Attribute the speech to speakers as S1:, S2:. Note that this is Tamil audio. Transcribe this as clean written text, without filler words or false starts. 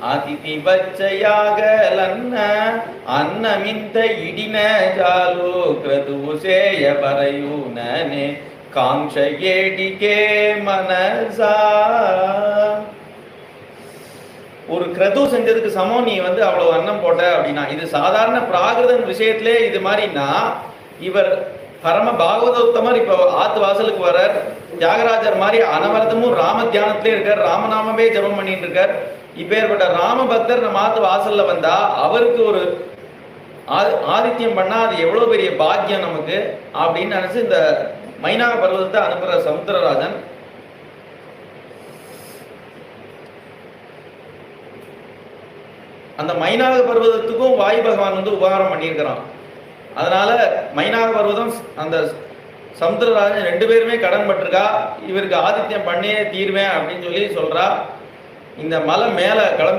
S1: ಅತಿಥಿ ಬಚ್ಚಯಾಗಲನ್ನ ಅನ್ನಮಿಂತ ಇಡಿನ ಜಾಲು ಕ್ರದುವು ಸೇಯ ಬರೆಯುನನೆ காங்ஷேடிகே மனசா. ஒரு கிரது செஞ்சதுக்கு சமம் நீ அவ்வளவு அன்னம் போட்ட அப்படின்னா, இது சாதாரண பிராகிருதன் விஷயத்திலே இது மாதிரினா, இவர் பரம பாகவதோத்தமர் இப்ப ஆத்து வாசலுக்கு வர்றார். தியாகராஜர் மாதிரி அனவரதமும் ராம தியானத்திலே இருக்கார், ராமநாமமே ஜபம் பண்ணிட்டு இருக்கார். இப்பேற்பட்ட ராம பக்தர் நம்ம ஆத்து வாசல்ல வந்தா அவருக்கு ஒரு ஆதித்யம் பண்ணா அது எவ்வளவு பெரிய பாக்கியம் நமக்கு அப்படின்னு நினைச்சு இந்த மைனாக பர்வதத்தை அனுப்புற சமுத்திரராஜன் அந்த மைனாக பர்வதத்துக்கும் வாயு பகவான் உபகாரம் பண்ணியிருக்கிறான். அதனால மைனாக பர்வதம் அந்த சமுத்திரராஜன் 2 பேருமே கடன் பட்டிருக்கா, இவருக்கு ஆதித்யம் பண்ணியே தீர்வேன் அப்படின்னு சொல்லி சொல்றா. இந்த மலை மேல கிளம்பி